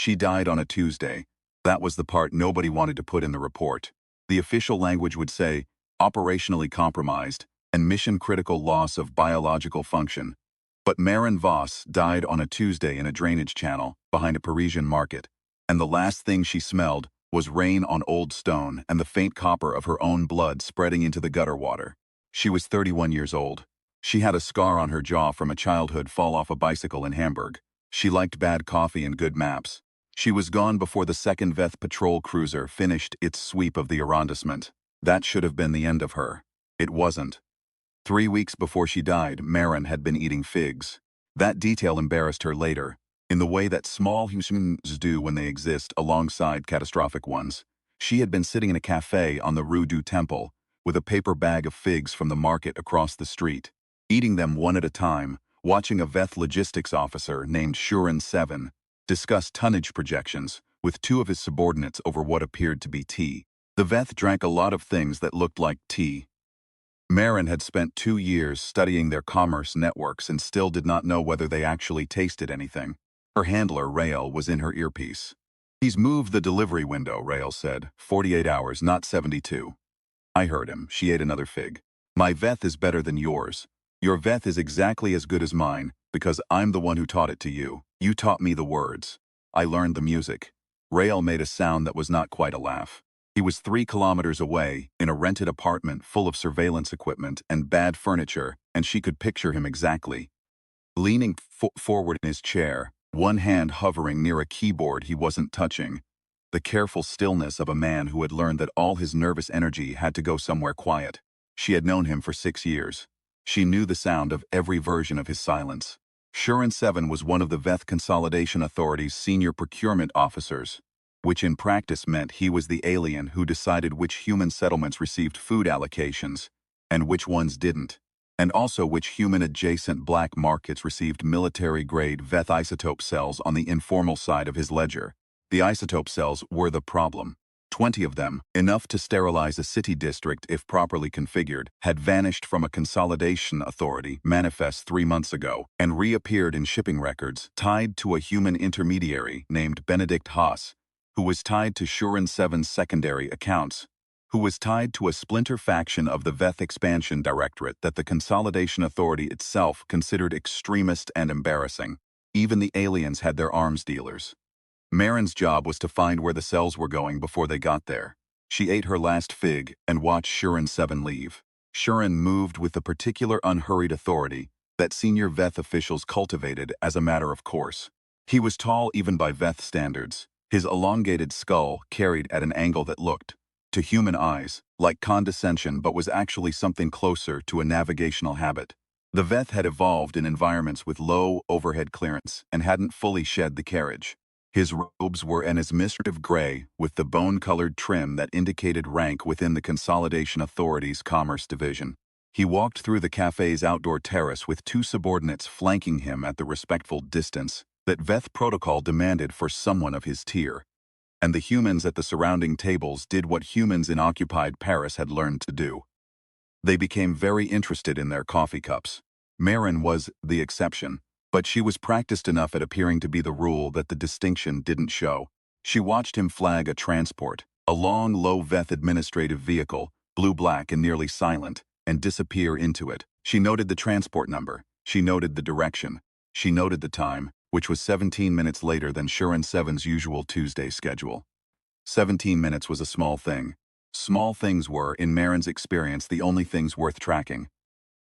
She died on a Tuesday. That was the part nobody wanted to put in the report. The official language would say, operationally compromised, and mission-critical loss of biological function. But Maren Voss died on a Tuesday in a drainage channel behind a Parisian market, and the last thing she smelled was rain on old stone and the faint copper of her own blood spreading into the gutter water. She was 31 years old. She had a scar on her jaw from a childhood fall off a bicycle in Hamburg. She liked bad coffee and good maps. She was gone before the second Veth patrol cruiser finished its sweep of the arrondissement. That should have been the end of her. It wasn't. 3 weeks before she died, Maren had been eating figs. That detail embarrassed her later, in the way that small humans do when they exist alongside catastrophic ones. She had been sitting in a cafe on the Rue du Temple, with a paper bag of figs from the market across the street, eating them one at a time, watching a Veth logistics officer named Shurin 7 discuss tonnage projections with two of his subordinates over what appeared to be tea. The Veth drank a lot of things that looked like tea. Maren had spent 2 years studying their commerce networks and still did not know whether they actually tasted anything. Her handler, Rael, was in her earpiece. "He's moved the delivery window," Rael said. 48 hours, not 72. I heard him. She ate another fig. "My Veth is better than yours. Your Veth is exactly as good as mine, because I'm the one who taught it to you. You taught me the words. I learned the music." Rael made a sound that was not quite a laugh. He was 3 kilometers away, in a rented apartment full of surveillance equipment and bad furniture, and she could picture him exactly. Leaning forward in his chair, one hand hovering near a keyboard he wasn't touching. The careful stillness of a man who had learned that all his nervous energy had to go somewhere quiet. She had known him for 6 years. She knew the sound of every version of his silence. Shurin 7 was one of the Veth Consolidation Authority's senior procurement officers, which in practice meant he was the alien who decided which human settlements received food allocations and which ones didn't, and also which human-adjacent black markets received military-grade Veth isotope cells on the informal side of his ledger. The isotope cells were the problem. 20 of them, enough to sterilize a city district if properly configured, had vanished from a consolidation authority manifest 3 months ago and reappeared in shipping records tied to a human intermediary named Benedict Haas, who was tied to Shurin 7's secondary accounts, who was tied to a splinter faction of the Veth Expansion Directorate that the Consolidation Authority itself considered extremist and embarrassing. Even the aliens had their arms dealers. Maren's job was to find where the cells were going before they got there. She ate her last fig and watched Shurin 7 leave. Shurin moved with the particular unhurried authority that senior Veth officials cultivated as a matter of course. He was tall even by Veth standards. His elongated skull carried at an angle that looked, to human eyes, like condescension but was actually something closer to a navigational habit. The Veth had evolved in environments with low overhead clearance and hadn't fully shed the carriage. His robes were an administrative gray with the bone-colored trim that indicated rank within the Consolidation Authority's Commerce Division. He walked through the cafe's outdoor terrace with 2 subordinates flanking him at the respectful distance that Veth protocol demanded for someone of his tier. And the humans at the surrounding tables did what humans in occupied Paris had learned to do. They became very interested in their coffee cups. Maren was the exception, but she was practiced enough at appearing to be the rule that the distinction didn't show. She watched him flag a transport, a long, low Veth administrative vehicle, blue-black and nearly silent, and disappear into it. She noted the transport number. She noted the direction. She noted the time, which was 17 minutes later than Shurin 7's usual Tuesday schedule. 17 minutes was a small thing. Small things were, in Maren's experience, the only things worth tracking.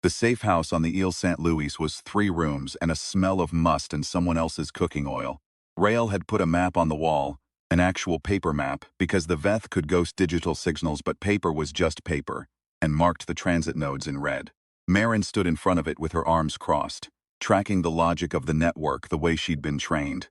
The safe house on the Ile St. Louis was 3 rooms and a smell of must and someone else's cooking oil. Rael had put a map on the wall, an actual paper map, because the Veth could ghost digital signals but paper was just paper, and marked the transit nodes in red. Maren stood in front of it with her arms crossed, tracking the logic of the network the way she'd been trained.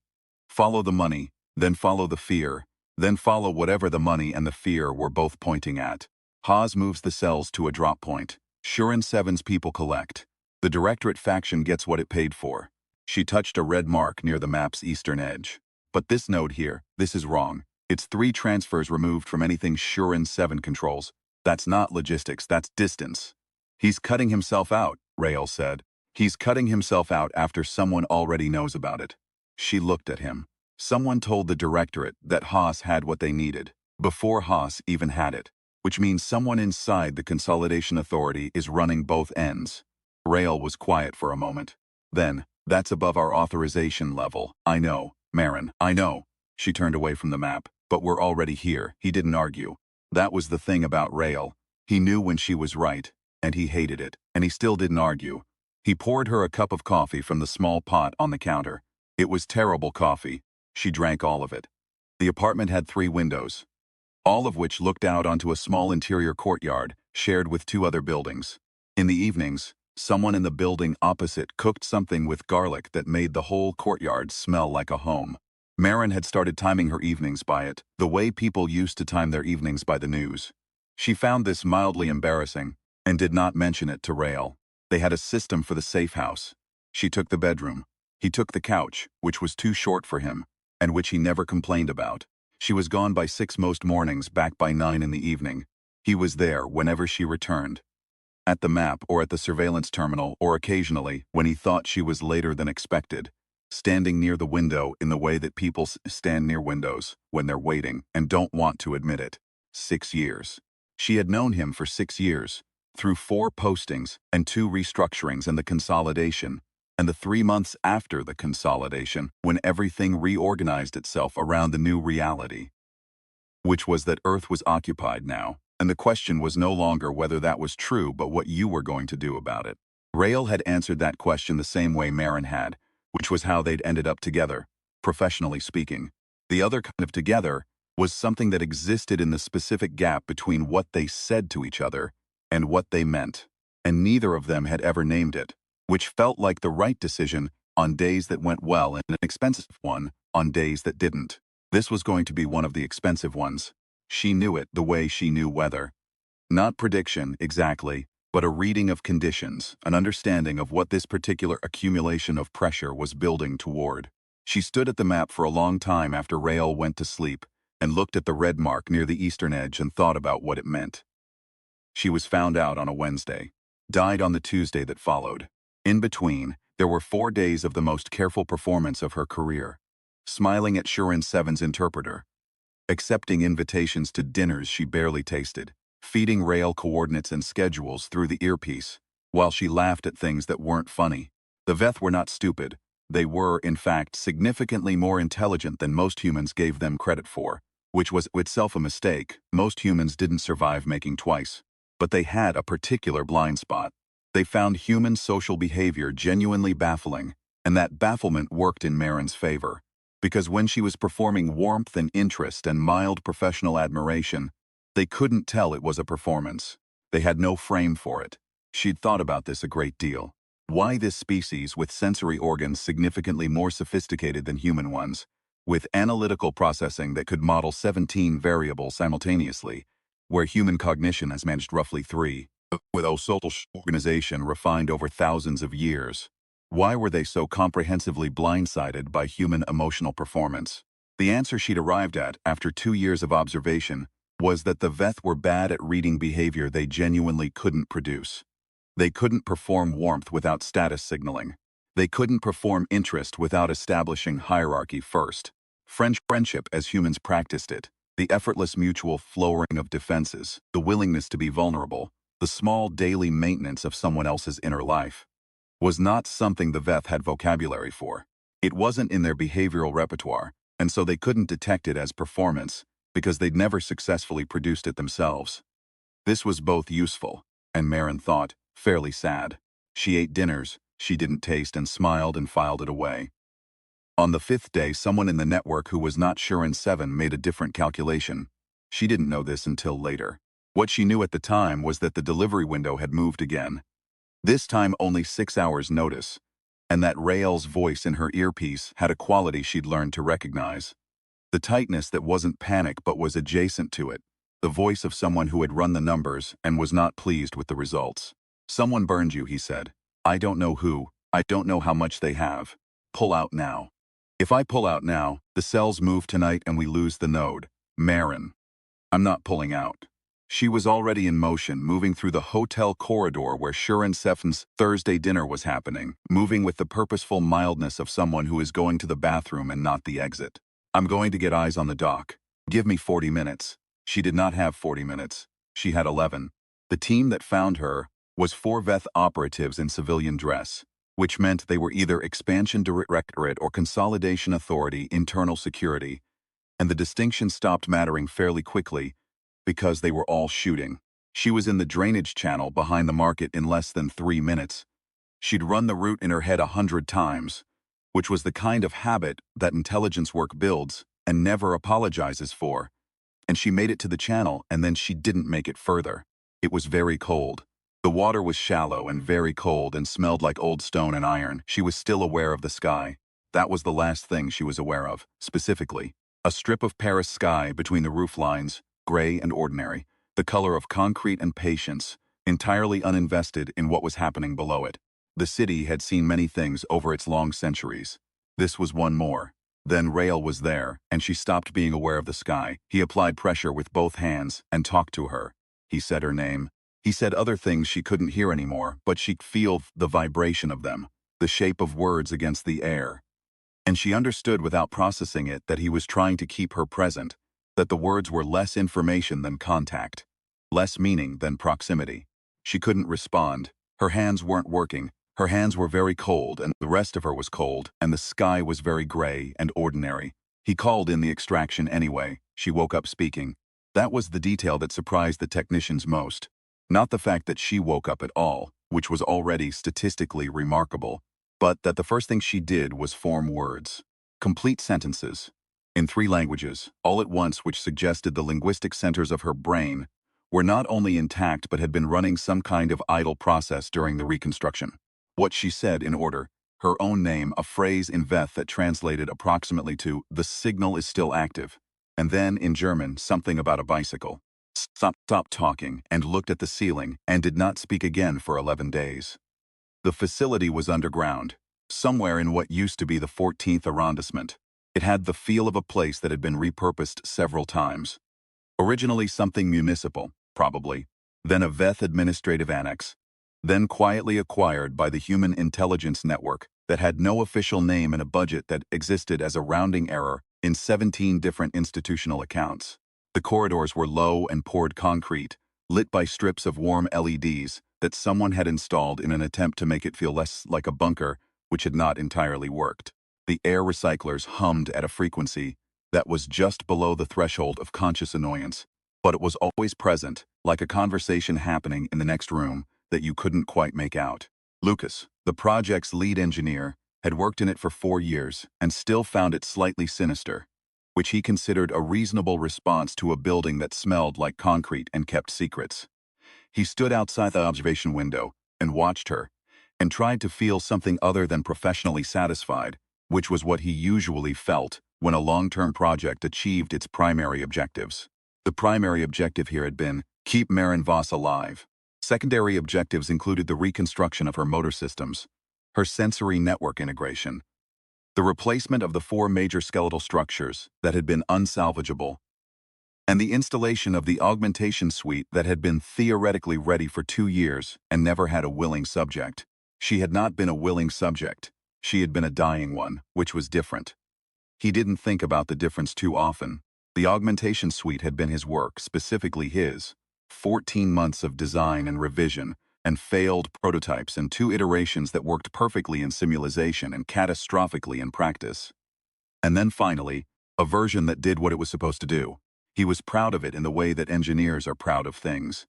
Follow the money, then follow the fear, then follow whatever the money and the fear were both pointing at. Haas moves the cells to a drop point. Shurin 7's people collect. The Directorate faction gets what it paid for. She touched a red mark near the map's eastern edge. But this node here, this is wrong. It's 3 transfers removed from anything Shurin 7 controls. That's not logistics, that's distance. He's cutting himself out, Rael said. He's cutting himself out after someone already knows about it. She looked at him. Someone told the directorate that Haas had what they needed, before Haas even had it, which means someone inside the Consolidation Authority is running both ends. Rael was quiet for a moment. Then, that's above our authorization level. I know, Marin, I know. She turned away from the map. But we're already here. He didn't argue. That was the thing about Rael. He knew when she was right, and he hated it, and he still didn't argue. He poured her a cup of coffee from the small pot on the counter. It was terrible coffee. She drank all of it. The apartment had 3 windows, all of which looked out onto a small interior courtyard shared with 2 other buildings. In the evenings, someone in the building opposite cooked something with garlic that made the whole courtyard smell like a home. Marin had started timing her evenings by it, the way people used to time their evenings by the news. She found this mildly embarrassing, and did not mention it to Rael. They had a system for the safe house. She took the bedroom. He took the couch, which was too short for him, and which he never complained about. She was gone by 6 most mornings, back by 9 in the evening. He was there whenever she returned. At the map or at the surveillance terminal, or occasionally, when he thought she was later than expected, standing near the window in the way that people stand near windows when they're waiting and don't want to admit it. 6 years. She had known him for 6 years, through 4 postings and 2 restructurings and the consolidation, and the 3 months after the consolidation when everything reorganized itself around the new reality, which was that Earth was occupied now, and the question was no longer whether that was true but what you were going to do about it. Rael had answered that question the same way Marin had, which was how they'd ended up together, professionally speaking. The other kind of together was something that existed in the specific gap between what they said to each other and what they meant, and neither of them had ever named it, which felt like the right decision on days that went well and an expensive one on days that didn't. This was going to be one of the expensive ones. She knew it the way she knew weather. Not prediction, exactly, but a reading of conditions, an understanding of what this particular accumulation of pressure was building toward. She stood at the map for a long time after Rael went to sleep and looked at the red mark near the eastern edge and thought about what it meant. She was found out on a Wednesday, died on the Tuesday that followed. In between, there were 4 days of the most careful performance of her career. Smiling at Shurin 7's interpreter, accepting invitations to dinners she barely tasted, feeding Rael coordinates and schedules through the earpiece, while she laughed at things that weren't funny. The Veth were not stupid. They were, in fact, significantly more intelligent than most humans gave them credit for, which was itself a mistake. Most humans didn't survive making twice. But they had a particular blind spot. They found human social behavior genuinely baffling, and that bafflement worked in Marin's favor. Because when she was performing warmth and interest and mild professional admiration, they couldn't tell it was a performance. They had no frame for it. She'd thought about this a great deal. Why this species with sensory organs significantly more sophisticated than human ones, with analytical processing that could model 17 variables simultaneously, where human cognition has managed roughly 3, with a social organization refined over thousands of years. Why were they so comprehensively blindsided by human emotional performance? The answer she'd arrived at after 2 years of observation was that the Veth were bad at reading behavior they genuinely couldn't produce. They couldn't perform warmth without status signaling. They couldn't perform interest without establishing hierarchy first. Friendship as humans practiced it, the effortless mutual flowering of defenses, the willingness to be vulnerable, the small daily maintenance of someone else's inner life, was not something the Veth had vocabulary for. It wasn't in their behavioral repertoire, and so they couldn't detect it as performance, because they'd never successfully produced it themselves. This was both useful, and Marin thought, fairly sad. She ate dinners she didn't taste and smiled and filed it away. On the 5th day, someone in the network who was not Shurin 7 made a different calculation. She didn't know this until later. What she knew at the time was that the delivery window had moved again. This time only 6 hours notice, and that Rael's voice in her earpiece had a quality she'd learned to recognize. The tightness that wasn't panic but was adjacent to it, the voice of someone who had run the numbers and was not pleased with the results. "Someone burned you," he said. "I don't know who, I don't know how much they have. Pull out now. If I pull out now, the cells move tonight and we lose the node. Marin. I'm not pulling out." She was already in motion, moving through the hotel corridor where Shurin 7's Thursday dinner was happening, moving with the purposeful mildness of someone who is going to the bathroom and not the exit. I'm going to get eyes on the dock. Give me 40 minutes. She did not have 40 minutes. She had 11. The team that found her was 4 Veth operatives in civilian dress, which meant they were either Expansion Directorate or Consolidation Authority Internal Security, and the distinction stopped mattering fairly quickly because they were all shooting. She was in the drainage channel behind the market in less than 3 minutes. She'd run the route in her head 100 times, which was the kind of habit that intelligence work builds and never apologizes for. And she made it to the channel, and then she didn't make it further. It was very cold. The water was shallow and very cold and smelled like old stone and iron. She was still aware of the sky. That was the last thing she was aware of, specifically. A strip of Paris sky between the roof lines, gray and ordinary, the color of concrete and patience, entirely uninvested in what was happening below it. The city had seen many things over its long centuries. This was one more. Then Rael was there, and she stopped being aware of the sky. He applied pressure with both hands and talked to her. He said her name. He said other things she couldn't hear anymore, but she could feel the vibration of them, the shape of words against the air. And she understood without processing it that he was trying to keep her present, that the words were less information than contact, less meaning than proximity. She couldn't respond. Her hands weren't working. Her hands were very cold, and the rest of her was cold, and the sky was very gray and ordinary. He called in the extraction anyway. She woke up speaking. That was the detail that surprised the technicians most. Not the fact that she woke up at all, which was already statistically remarkable, but that the first thing she did was form words. Complete sentences. In 3 languages, all at once, which suggested the linguistic centers of her brain were not only intact but had been running some kind of idle process during the reconstruction. What she said in order, her own name, a phrase in Veth that translated approximately to, "The signal is still active," and then in German, something about a bicycle. Stopped talking and looked at the ceiling and did not speak again for 11 days. The facility was underground, somewhere in what used to be the 14th arrondissement. It had the feel of a place that had been repurposed several times. Originally something municipal, probably, then a Veth administrative annex, then quietly acquired by the Human Intelligence Network that had no official name and a budget that existed as a rounding error in 17 different institutional accounts. The corridors were low and poured concrete, lit by strips of warm LEDs that someone had installed in an attempt to make it feel less like a bunker, which had not entirely worked. The air recyclers hummed at a frequency that was just below the threshold of conscious annoyance, but it was always present, like a conversation happening in the next room that you couldn't quite make out. Lucas, the project's lead engineer, had worked in it for 4 years and still found it slightly sinister, which he considered a reasonable response to a building that smelled like concrete and kept secrets. He stood outside the observation window and watched her, and tried to feel something other than professionally satisfied, which was what he usually felt when a long-term project achieved its primary objectives. The primary objective here had been, keep Maren Voss alive. Secondary objectives included the reconstruction of her motor systems, her sensory network integration, the replacement of the 4 major skeletal structures that had been unsalvageable, and the installation of the augmentation suite that had been theoretically ready for 2 years and never had a willing subject. She had not been a willing subject. She had been a dying one, which was different. He didn't think about the difference too often. The augmentation suite had been his work, specifically his. 14 months of design and revision, and failed prototypes and 2 iterations that worked perfectly in simulation and catastrophically in practice. And then finally, a version that did what it was supposed to do. He was proud of it in the way that engineers are proud of things.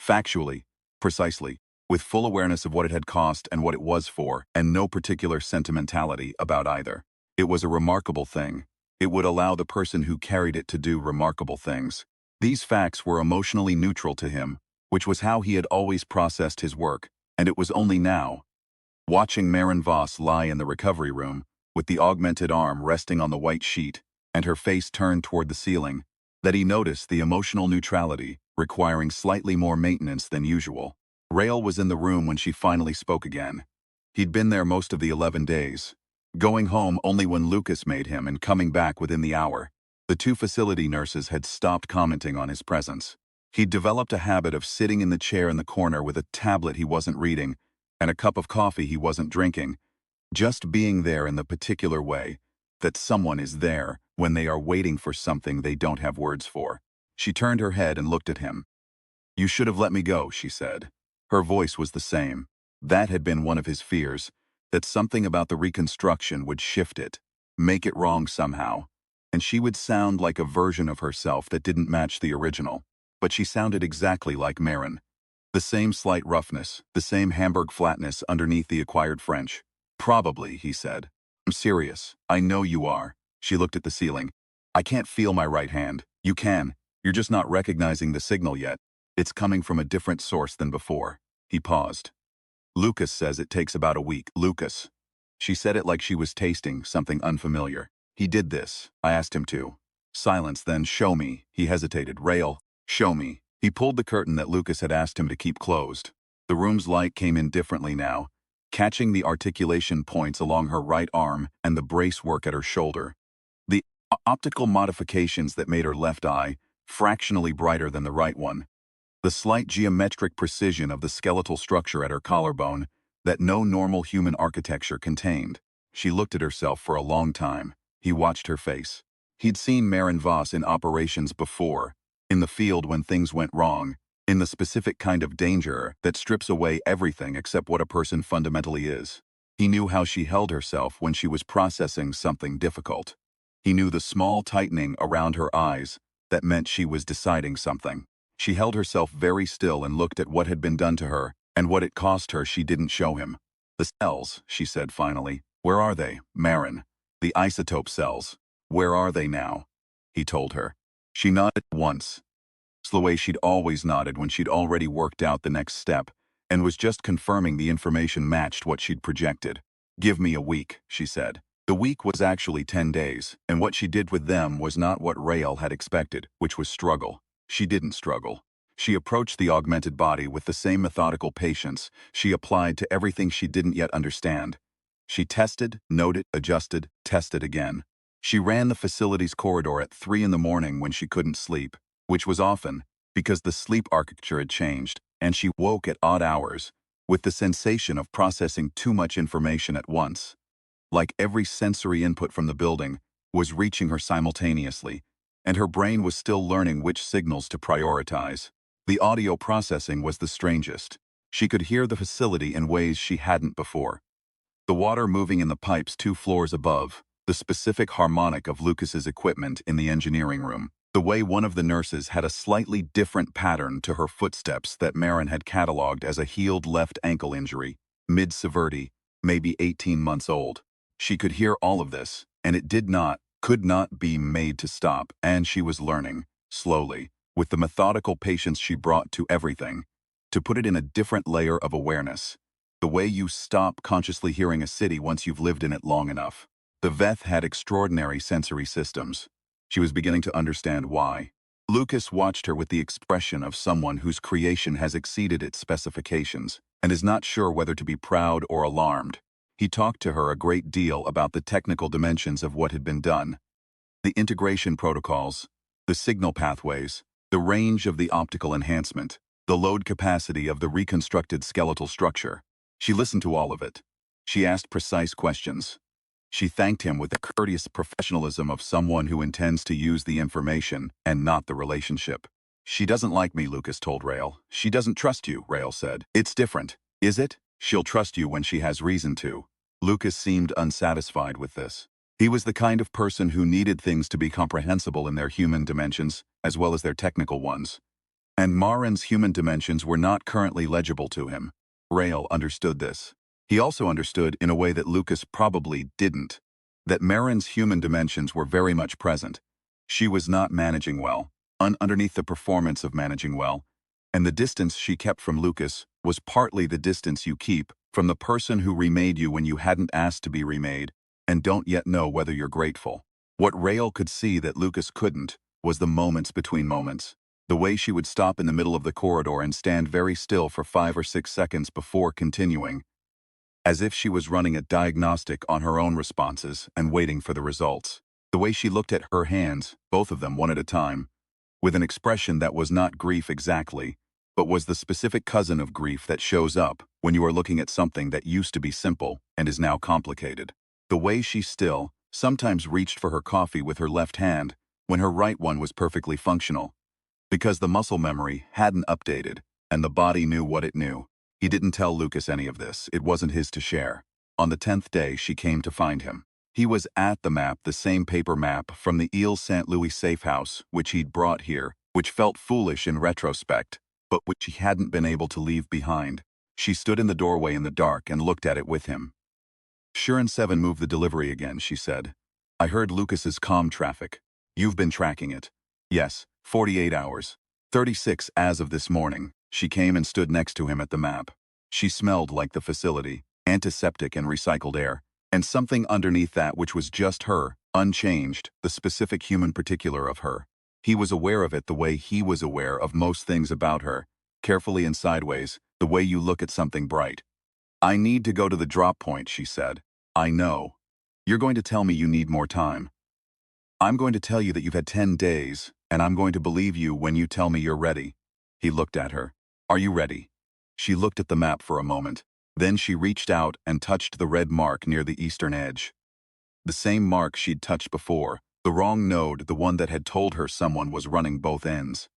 Factually, precisely, with full awareness of what it had cost and what it was for, and no particular sentimentality about either. It was a remarkable thing. It would allow the person who carried it to do remarkable things. These facts were emotionally neutral to him, which was how he had always processed his work, and it was only now, watching Maren Voss lie in the recovery room, with the augmented arm resting on the white sheet, and her face turned toward the ceiling, that he noticed the emotional neutrality, requiring slightly more maintenance than usual. Rael was in the room when she finally spoke again. He'd been there most of the 11 days, going home only when Lucas made him and coming back within the hour. The 2 facility nurses had stopped commenting on his presence. He'd developed a habit of sitting in the chair in the corner with a tablet he wasn't reading and a cup of coffee he wasn't drinking, just being there in the particular way that someone is there when when they are waiting for something they don't have words for. She turned her head and looked at him. "You should have let me go," she said. Her voice was the same. That had been one of his fears, that something about the reconstruction would shift it, make it wrong somehow, and she would sound like a version of herself that didn't match the original. But she sounded exactly like Marin. The same slight roughness, the same Hamburg flatness underneath the acquired French. "Probably," he said. "I'm serious. I know you are." She looked at the ceiling. "I can't feel my right hand. You can. You're just not recognizing the signal yet. It's coming from a different source than before." He paused. "Lucas says it takes about a week." Lucas. She said it like she was tasting something unfamiliar. "He did this. I asked him to." Silence, then "Show me." He hesitated. "Rail, show me." He pulled the curtain that Lucas had asked him to keep closed. The room's light came in differently now, catching the articulation points along her right arm and the brace work at her shoulder. The optical modifications that made her left eye fractionally brighter than the right one. The slight geometric precision of the skeletal structure at her collarbone that no normal human architecture contained. She looked at herself for a long time. He watched her face. He'd seen Marin Voss in operations before, in the field when things went wrong, in the specific kind of danger that strips away everything except what a person fundamentally is. He knew how she held herself when she was processing something difficult. He knew the small tightening around her eyes that meant she was deciding something. She held herself very still and looked at what had been done to her, and what it cost her she didn't show him. "The cells," she said finally. "Where are they, Marin? The isotope cells. Where are they now?" He told her. She nodded once. It's the way she'd always nodded when she'd already worked out the next step, and was just confirming the information matched what she'd projected. "Give me a week," she said. The week was actually 10 days, and what she did with them was not what Rael had expected, which was struggle. She didn't struggle. She approached the augmented body with the same methodical patience she applied to everything she didn't yet understand. She tested, noted, adjusted, tested again. She ran the facility's corridor at 3 in the morning when she couldn't sleep, which was often because the sleep architecture had changed, and she woke at odd hours, with the sensation of processing too much information at once. Like every sensory input from the building was reaching her simultaneously, and her brain was still learning which signals to prioritize. The audio processing was the strangest. She could hear the facility in ways she hadn't before. The water moving in the pipes 2 floors above, the specific harmonic of Lucas's equipment in the engineering room, the way one of the nurses had a slightly different pattern to her footsteps that Marin had catalogued as a healed left ankle injury, mid-severity, maybe 18 months old. She could hear all of this, and it could not be made to stop, and she was learning, slowly, with the methodical patience she brought to everything, to put it in a different layer of awareness. The way you stop consciously hearing a city once you've lived in it long enough. The Veth had extraordinary sensory systems. She was beginning to understand why. Lucas watched her with the expression of someone whose creation has exceeded its specifications, and is not sure whether to be proud or alarmed. He talked to her a great deal about the technical dimensions of what had been done. The integration protocols, the signal pathways, the range of the optical enhancement, the load capacity of the reconstructed skeletal structure. She listened to all of it. She asked precise questions. She thanked him with the courteous professionalism of someone who intends to use the information and not the relationship. "She doesn't like me," Lucas told Rael. "She doesn't trust you," Rael said. "It's different, is it? She'll trust you when she has reason to." Lucas seemed unsatisfied with this. He was the kind of person who needed things to be comprehensible in their human dimensions, as well as their technical ones. And Marin's human dimensions were not currently legible to him. Rael understood this. He also understood, in a way that Lucas probably didn't, that Marin's human dimensions were very much present. She was not managing well, underneath the performance of managing well, and the distance she kept from Lucas was partly the distance you keep from the person who remade you when you hadn't asked to be remade, and don't yet know whether you're grateful. What Rael could see that Lucas couldn't was the moments between moments. The way she would stop in the middle of the corridor and stand very still for 5 or 6 seconds before continuing, as if she was running a diagnostic on her own responses and waiting for the results. The way she looked at her hands, both of them one at a time, with an expression that was not grief exactly, but was the specific cousin of grief that shows up when you are looking at something that used to be simple and is now complicated. The way she still, sometimes reached for her coffee with her left hand when her right one was perfectly functional. Because the muscle memory hadn't updated, and the body knew what it knew. He didn't tell Lucas any of this. It wasn't his to share. On the 10th day, she came to find him. He was at the map, the same paper map from the Ile St. Louis safe house, which he'd brought here, which felt foolish in retrospect, but which he hadn't been able to leave behind. She stood in the doorway in the dark and looked at it with him. Shuren 7 moved the delivery again, she said. I heard Lucas's comm traffic. You've been tracking it. Yes, 48 hours. 36 as of this morning. She came and stood next to him at the map. She smelled like the facility, antiseptic and recycled air, and something underneath that which was just her, unchanged, the specific human particular of her. He was aware of it the way he was aware of most things about her, carefully and sideways, the way you look at something bright. I need to go to the drop point, she said. I know. You're going to tell me you need more time. I'm going to tell you that you've had 10 days, and I'm going to believe you when you tell me you're ready. He looked at her. Are you ready? She looked at the map for a moment. Then she reached out and touched the red mark near the eastern edge. The same mark she'd touched before, the wrong node, the one that had told her someone was running both ends.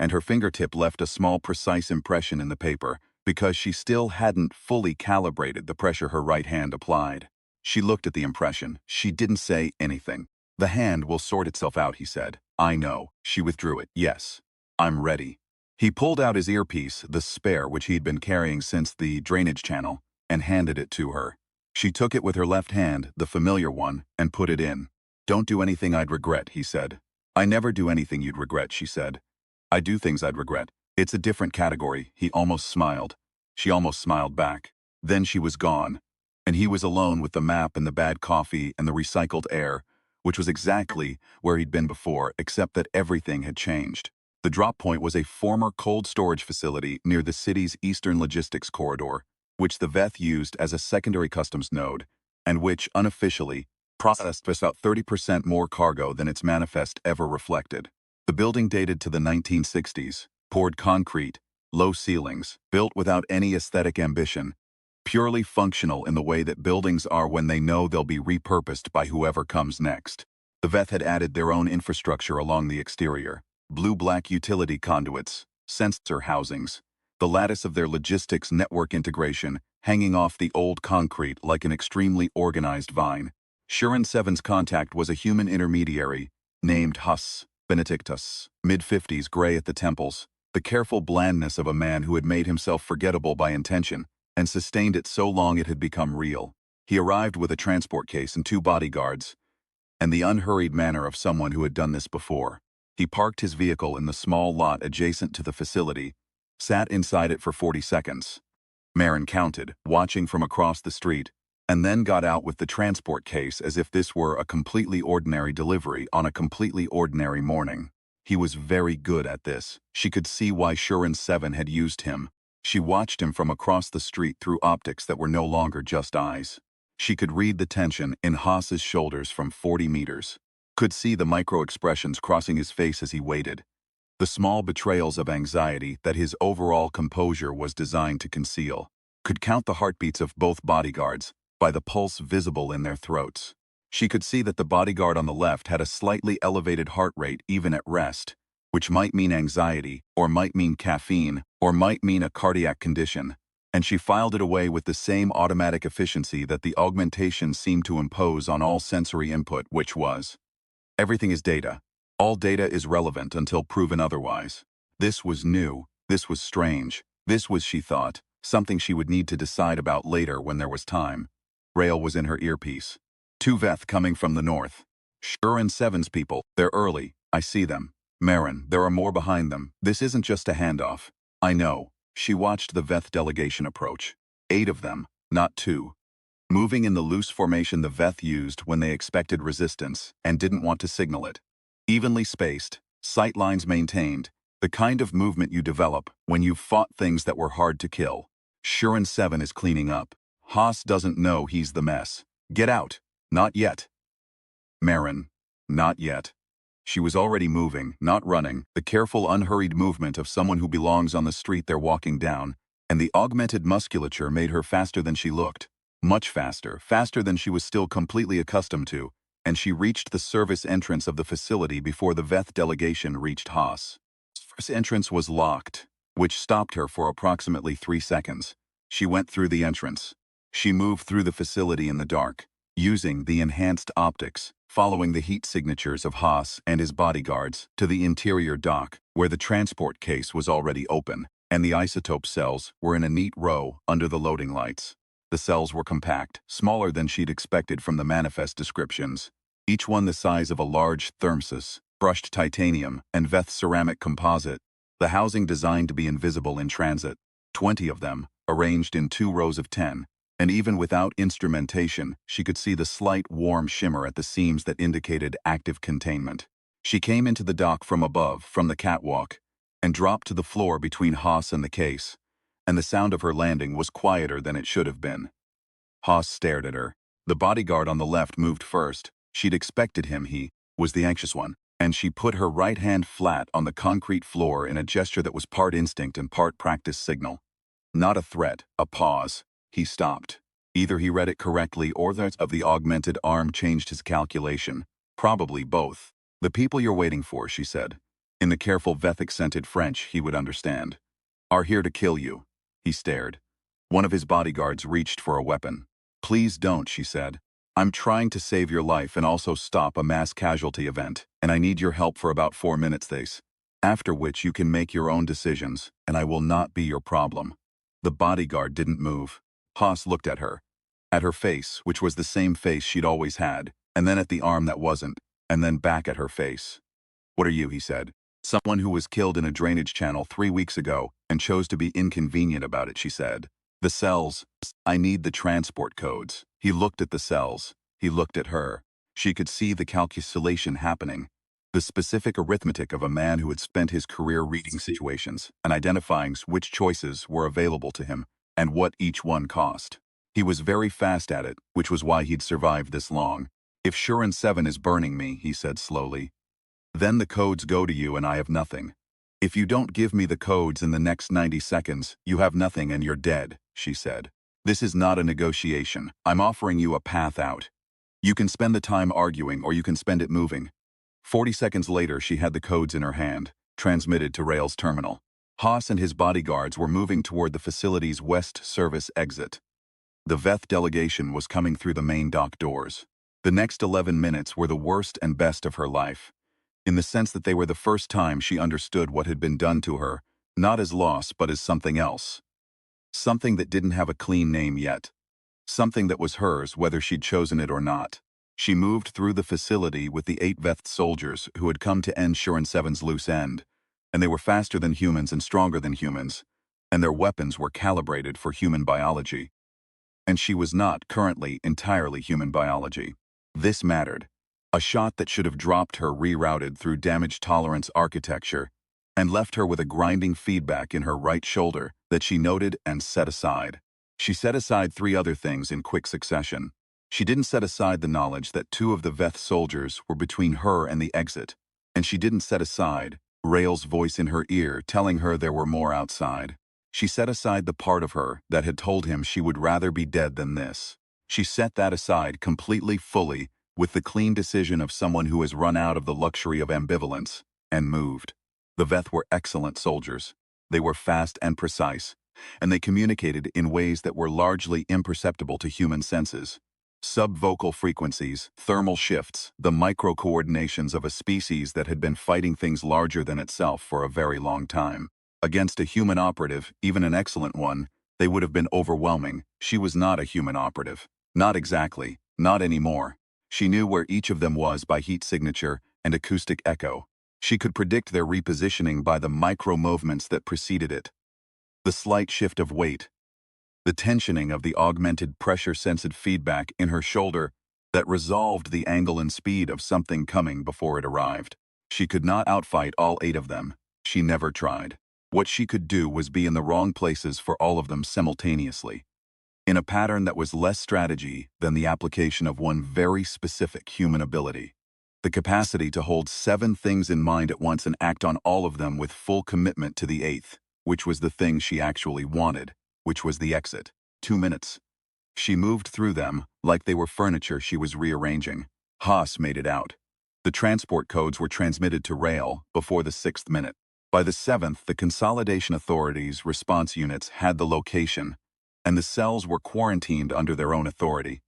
And her fingertip left a small precise impression in the paper, because she still hadn't fully calibrated the pressure her right hand applied. She looked at the impression. She didn't say anything. The hand will sort itself out, he said. I know. She withdrew it. Yes. I'm ready. He pulled out his earpiece, the spare which he'd been carrying since the drainage channel, and handed it to her. She took it with her left hand, the familiar one, and put it in. Don't do anything I'd regret, he said. I never do anything you'd regret, she said. I do things I'd regret. It's a different category. He almost smiled. She almost smiled back. Then she was gone. And he was alone with the map and the bad coffee and the recycled air, which was exactly where he'd been before, except that everything had changed. The drop point was a former cold storage facility near the city's eastern logistics corridor, which the Veth used as a secondary customs node, and which, unofficially, processed about 30% more cargo than its manifest ever reflected. The building dated to the 1960s, poured concrete, low ceilings, built without any aesthetic ambition, purely functional in the way that buildings are when they know they'll be repurposed by whoever comes next. The Veth had added their own infrastructure along the exterior. Blue-black utility conduits, sensor housings, the lattice of their logistics network integration hanging off the old concrete like an extremely organized vine. Shuren 7's contact was a human intermediary named Huss, Benedictus, mid-50s, gray at the temples, the careful blandness of a man who had made himself forgettable by intention and sustained it so long it had become real. He arrived with a transport case and 2 bodyguards, and the unhurried manner of someone who had done this before. He parked his vehicle in the small lot adjacent to the facility, sat inside it for 40 seconds. Marin counted, watching from across the street, and then got out with the transport case as if this were a completely ordinary delivery on a completely ordinary morning. He was very good at this. She could see why Shuren 7 had used him. She watched him from across the street through optics that were no longer just eyes. She could read the tension in Haas's shoulders from 40 meters. Could see the micro-expressions crossing his face as he waited. The small betrayals of anxiety that his overall composure was designed to conceal. Could count the heartbeats of both bodyguards by the pulse visible in their throats. She could see that the bodyguard on the left had a slightly elevated heart rate even at rest, which might mean anxiety, or might mean caffeine, or might mean a cardiac condition. And she filed it away with the same automatic efficiency that the augmentation seemed to impose on all sensory input, which was, everything is data. All data is relevant until proven otherwise. This was new. This was strange. This was, she thought, something she would need to decide about later when there was time. Rail was in her earpiece. 2 Veth coming from the north. Shuren 7's people, they're early. I see them. Marin, there are more behind them. This isn't just a handoff. I know. She watched the Veth delegation approach. 8 of them, not 2. Moving in the loose formation the Veth used when they expected resistance and didn't want to signal it. Evenly spaced, sight lines maintained, the kind of movement you develop when you've fought things that were hard to kill. Shuren 7 is cleaning up. Haas doesn't know he's the mess. Get out. Not yet. Marin. Not yet. She was already moving, not running, the careful unhurried movement of someone who belongs on the street they're walking down, and the augmented musculature made her faster than she looked. Much faster, faster than she was still completely accustomed to, and she reached the service entrance of the facility before the Veth delegation reached Haas. Service entrance was locked, which stopped her for approximately 3 seconds. She went through the entrance. She moved through the facility in the dark, using the enhanced optics, following the heat signatures of Haas and his bodyguards to the interior dock, where the transport case was already open, and the isotope cells were in a neat row under the loading lights. The cells were compact, smaller than she'd expected from the manifest descriptions, each one the size of a large thermos, brushed titanium, and Veth ceramic composite, the housing designed to be invisible in transit. 20 of them, arranged in 2 rows of 10, and even without instrumentation, she could see the slight warm shimmer at the seams that indicated active containment. She came into the dock from above, from the catwalk, and dropped to the floor between Haas and the case, and the sound of her landing was quieter than it should have been. Haas stared at her. The bodyguard on the left moved first. She'd expected him. He was the anxious one, and she put her right hand flat on the concrete floor in a gesture that was part instinct and part practice signal. Not a threat, a pause. He stopped. Either he read it correctly or that of the augmented arm changed his calculation. Probably both. "The people you're waiting for," she said. In the careful Veth-accented French he would understand. "Are here to kill you." He stared. One of his bodyguards reached for a weapon. "Please don't," she said. "I'm trying to save your life and also stop a mass casualty event, and I need your help for about 4 minutes, this. After which you can make your own decisions, and I will not be your problem." The bodyguard didn't move. Haas looked at her face, which was the same face she'd always had, and then at the arm that wasn't, and then back at her face. "What are you?" he said. "Someone who was killed in a drainage channel 3 weeks ago and chose to be inconvenient about it," she said. "The cells. I need the transport codes." He looked at the cells. He looked at her. She could see the calculation happening. The specific arithmetic of a man who had spent his career reading situations and identifying which choices were available to him and what each one cost. He was very fast at it, which was why he'd survived this long. "If Shuren 7 is burning me," he said slowly, "then the codes go to you and I have nothing. If you don't give me the codes in the next 90 seconds, you have nothing and you're dead," she said. "This is not a negotiation. I'm offering you a path out. You can spend the time arguing or you can spend it moving." 40 seconds later, she had the codes in her hand, transmitted to Rail's terminal. Haas and his bodyguards were moving toward the facility's west service exit. The Veth delegation was coming through the main dock doors. The next 11 minutes were the worst and best of her life, in the sense that they were the first time she understood what had been done to her, not as loss but as something else. Something that didn't have a clean name yet. Something that was hers whether she'd chosen it or not. She moved through the facility with the 8 Veth soldiers who had come to end Shuren 7's loose end, and they were faster than humans and stronger than humans, and their weapons were calibrated for human biology. And she was not currently entirely human biology. This mattered. A shot that should have dropped her rerouted through damage-tolerance architecture and left her with a grinding feedback in her right shoulder that she noted and set aside. She set aside 3 other things in quick succession. She didn't set aside the knowledge that 2 of the Veth soldiers were between her and the exit, and she didn't set aside Rail's voice in her ear telling her there were more outside. She set aside the part of her that had told him she would rather be dead than this. She set that aside completely, fully, with the clean decision of someone who has run out of the luxury of ambivalence, and moved. The Veth were excellent soldiers. They were fast and precise, and they communicated in ways that were largely imperceptible to human senses. Subvocal frequencies, thermal shifts, the micro-coordinations of a species that had been fighting things larger than itself for a very long time. Against a human operative, even an excellent one, they would have been overwhelming. She was not a human operative. Not exactly. Not anymore. She knew where each of them was by heat signature and acoustic echo. She could predict their repositioning by the micro-movements that preceded it. The slight shift of weight, the tensioning of the augmented pressure-sensed feedback in her shoulder that resolved the angle and speed of something coming before it arrived. She could not outfight all 8 of them. She never tried. What she could do was be in the wrong places for all of them simultaneously, in a pattern that was less strategy than the application of one very specific human ability. The capacity to hold 7 things in mind at once and act on all of them with full commitment to the 8th, which was the thing she actually wanted, which was the exit. 2 minutes. She moved through them like they were furniture she was rearranging. Haas made it out. The transport codes were transmitted to Rail before the 6th minute. By the 7th, the Consolidation Authority's response units had the location, and the cells were quarantined under their own authority.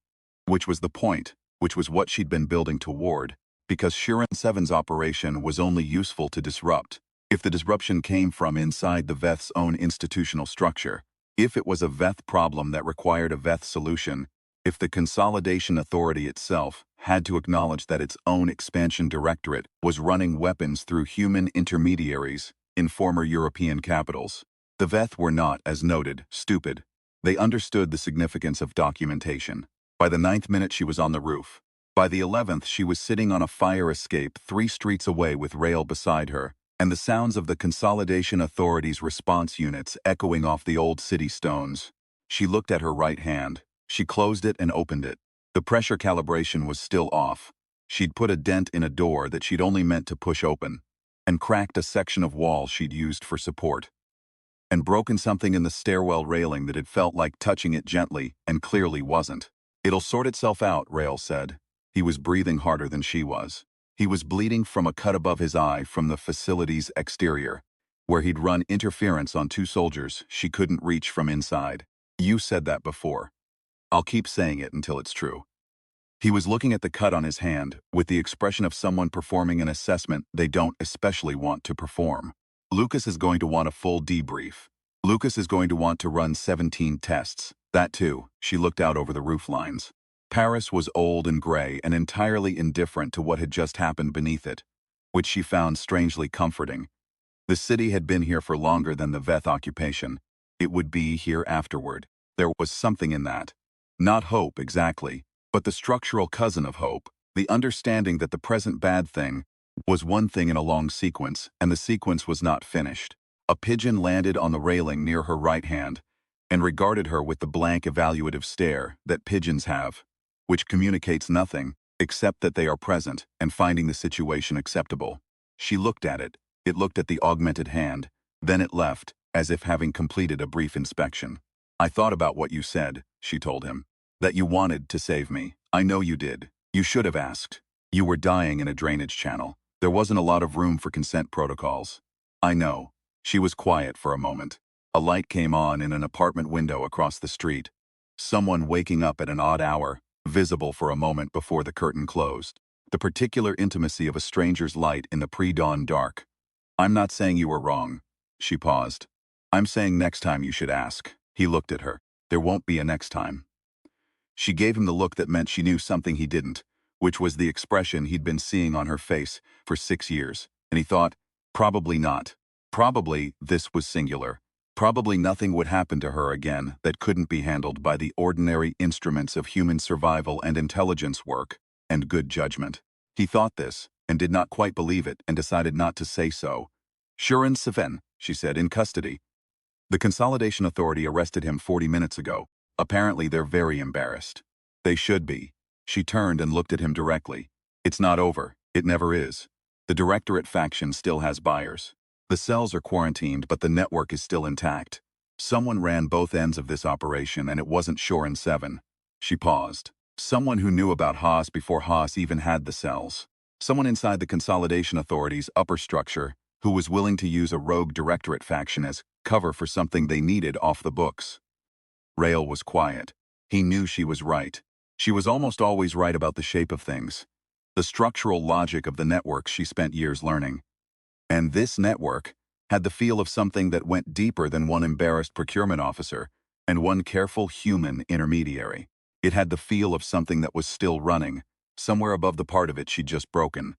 Which was the point, which was what she'd been building toward, because Shirin 7's operation was only useful to disrupt. If the disruption came from inside the Veth's own institutional structure, if it was a Veth problem that required a Veth solution, if the Consolidation Authority itself had to acknowledge that its own expansion directorate was running weapons through human intermediaries in former European capitals, the Veth were not, as noted, stupid. They understood the significance of documentation. By the 9th minute she was on the roof. By the 11th she was sitting on a fire escape 3 streets away with Rail beside her, and the sounds of the Consolidation Authority's response units echoing off the old city stones. She looked at her right hand. She closed it and opened it. The pressure calibration was still off. She'd put a dent in a door that she'd only meant to push open, and cracked a section of wall she'd used for support, and broken something in the stairwell railing that had felt like touching it gently and clearly wasn't. "It'll sort itself out," Rail said. He was breathing harder than she was. He was bleeding from a cut above his eye from the facility's exterior, where he'd run interference on 2 soldiers she couldn't reach from inside. "You said that before. I'll keep saying it until it's true." He was looking at the cut on his hand with the expression of someone performing an assessment they don't especially want to perform. "Lucas is going to want a full debrief. Lucas is going to want to run 17 tests. That too." She looked out over the roof lines. Paris was old and gray and entirely indifferent to what had just happened beneath it, which she found strangely comforting. The city had been here for longer than the Veth occupation. It would be here afterward. There was something in that. Not hope, exactly, but the structural cousin of hope, the understanding that the present bad thing was one thing in a long sequence, and the sequence was not finished. A pigeon landed on the railing near her right hand and regarded her with the blank evaluative stare that pigeons have, which communicates nothing except that they are present and finding the situation acceptable. She looked at it. It looked at the augmented hand. Then it left, as if having completed a brief inspection. "I thought about what you said," she told him. "That you wanted to save me. I know you did. You should have asked. You were dying in a drainage channel. There wasn't a lot of room for consent protocols. I know." She was quiet for a moment. A light came on in an apartment window across the street. Someone waking up at an odd hour, visible for a moment before the curtain closed. The particular intimacy of a stranger's light in the pre-dawn dark. "I'm not saying you were wrong." She paused. "I'm saying next time you should ask." He looked at her. "There won't be a next time." She gave him the look that meant she knew something he didn't, which was the expression he'd been seeing on her face for 6 years, and he thought, probably not. Probably this was singular. Probably nothing would happen to her again that couldn't be handled by the ordinary instruments of human survival and intelligence work, and good judgment. He thought this, and did not quite believe it, and decided not to say so. "Shirin 7, she said, "in custody. The Consolidation Authority arrested him 40 minutes ago. Apparently they're very embarrassed." "They should be." She turned and looked at him directly. "It's not over. It never is. The Directorate faction still has buyers. The cells are quarantined, but the network is still intact. Someone ran both ends of this operation, and it wasn't Shirin 7. She paused. Someone who knew about Haas before Haas even had the cells. Someone inside the Consolidation Authority's upper structure who was willing to use a rogue Directorate faction as cover for something they needed off the books. Rail was quiet. He knew she was right. She was almost always right about the shape of things. The structural logic of the network she spent years learning. And this network had the feel of something that went deeper than one embarrassed procurement officer and one careful human intermediary. It had the feel of something that was still running, somewhere above the part of it she'd just broken.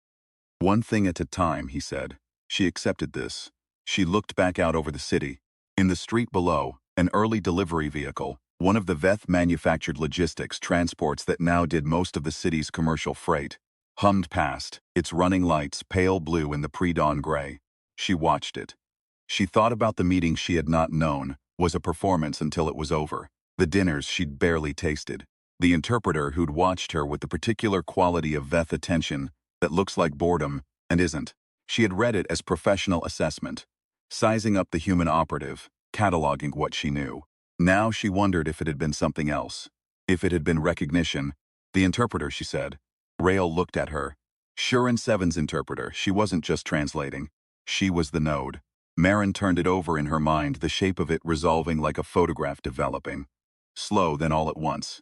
"One thing at a time," he said. She accepted this. She looked back out over the city. In the street below, an early delivery vehicle, one of the Veth-manufactured logistics transports that now did most of the city's commercial freight, hummed past, its running lights pale blue in the pre-dawn gray. She watched it. She thought about the meeting she had not known was a performance until it was over, the dinners she'd barely tasted, the interpreter who'd watched her with the particular quality of Veth attention that looks like boredom and isn't. She had read it as professional assessment, sizing up the human operative, cataloging what she knew. Now she wondered if it had been something else. If it had been recognition. "The interpreter," she said. Rael looked at her. Shurin Seven's interpreter, she wasn't just translating. She was the node. Marin turned it over in her mind, the shape of it resolving like a photograph developing. Slow, then all at once.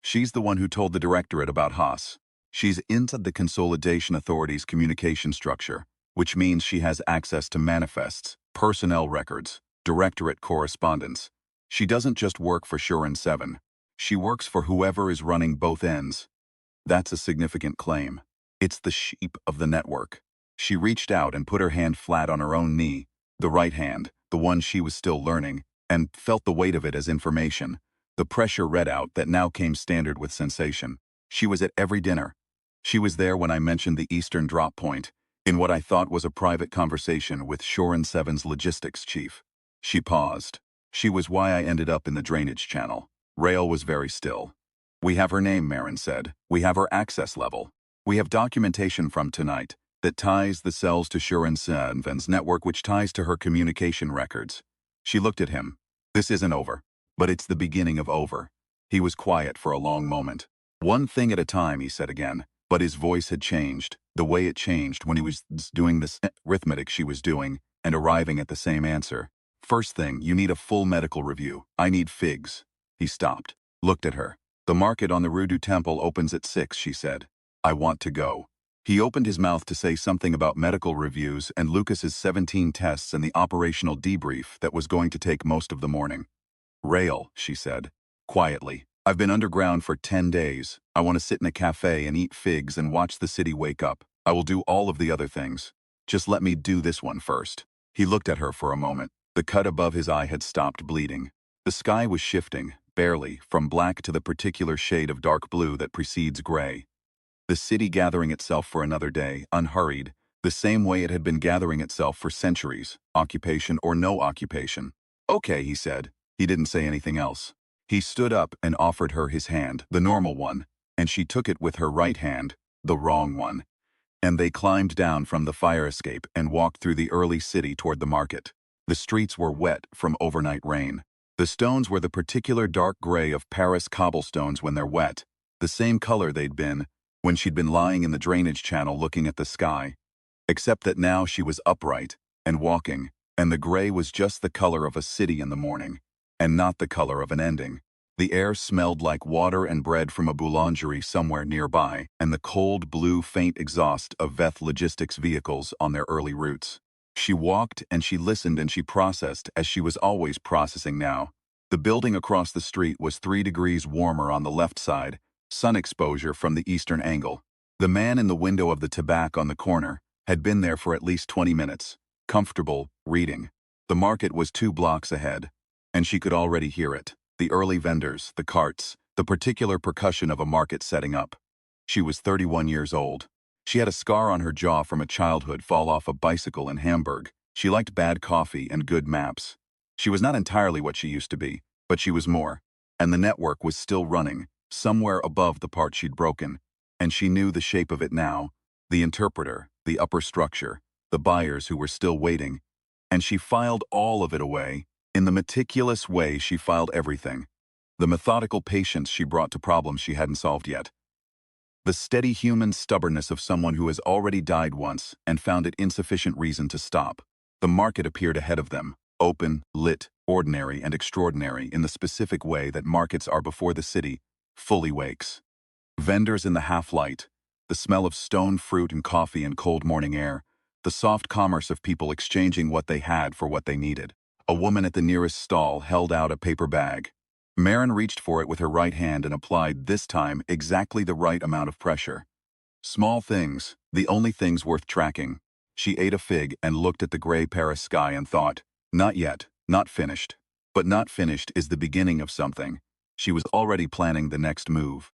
She's the one who told the directorate about Haas. She's into the Consolidation Authority's communication structure, which means she has access to manifests, personnel records, directorate correspondence. She doesn't just work for Shurin 7. She works for whoever is running both ends. That's a significant claim. It's the sheep of the network. She reached out and put her hand flat on her own knee, the right hand, the one she was still learning, and felt the weight of it as information. The pressure read out that now came standard with sensation. She was at every dinner. She was there when I mentioned the Eastern drop point, in what I thought was a private conversation with Shurin 7's logistics chief. She paused. She was why I ended up in the drainage channel. Rael was very still. We have her name, Marin said. We have her access level. We have documentation from tonight that ties the cells to Shurin 7's network, which ties to her communication records. She looked at him. This isn't over, but it's the beginning of over. He was quiet for a long moment. One thing at a time, he said again, but his voice had changed, the way it changed when he was doing this arithmetic she was doing and arriving at the same answer. First thing, you need a full medical review. I need figs. He stopped, looked at her. The market on the Rue du Temple opens at 6, she said. I want to go. He opened his mouth to say something about medical reviews and Lucas's 17 tests and the operational debrief that was going to take most of the morning. Rael, she said, quietly. I've been underground for 10 days. I want to sit in a cafe and eat figs and watch the city wake up. I will do all of the other things. Just let me do this one first. He looked at her for a moment. The cut above his eye had stopped bleeding. The sky was shifting, barely, from black to the particular shade of dark blue that precedes gray. The city gathering itself for another day, unhurried, the same way it had been gathering itself for centuries, occupation or no occupation. Okay, he said. He didn't say anything else. He stood up and offered her his hand, the normal one, and she took it with her right hand, the wrong one. And they climbed down from the fire escape and walked through the early city toward the market. The streets were wet from overnight rain. The stones were the particular dark gray of Paris cobblestones when they're wet, the same color they'd been when she'd been lying in the drainage channel looking at the sky. Except that now she was upright and walking, and the gray was just the color of a city in the morning, and not the color of an ending. The air smelled like water and bread from a boulangerie somewhere nearby, and the cold blue faint exhaust of Veth logistics vehicles on their early routes. She walked and she listened and she processed as she was always processing now. The building across the street was 3 degrees warmer on the left side, sun exposure from the eastern angle. The man in the window of the tobacco on the corner had been there for at least 20 minutes, comfortable, reading. The market was 2 blocks ahead, and she could already hear it. The early vendors, the carts, the particular percussion of a market setting up. She was 31 years old. She had a scar on her jaw from a childhood fall off a bicycle in Hamburg. She liked bad coffee and good maps. She was not entirely what she used to be, but she was more. And the network was still running, somewhere above the part she'd broken. And she knew the shape of it now, the interpreter, the upper structure, the buyers who were still waiting. And she filed all of it away. In the meticulous way she filed everything. The methodical patience she brought to problems she hadn't solved yet. The steady human stubbornness of someone who has already died once and found it insufficient reason to stop. The market appeared ahead of them, open, lit, ordinary and extraordinary in the specific way that markets are before the city, fully wakes. Vendors in the half-light, the smell of stone fruit and coffee and cold morning air, the soft commerce of people exchanging what they had for what they needed. A woman at the nearest stall held out a paper bag. Marin reached for it with her right hand and applied, this time, exactly the right amount of pressure. Small things, the only things worth tracking. She ate a fig and looked at the gray Paris sky and thought, not yet, not finished. But not finished is the beginning of something. She was already planning the next move.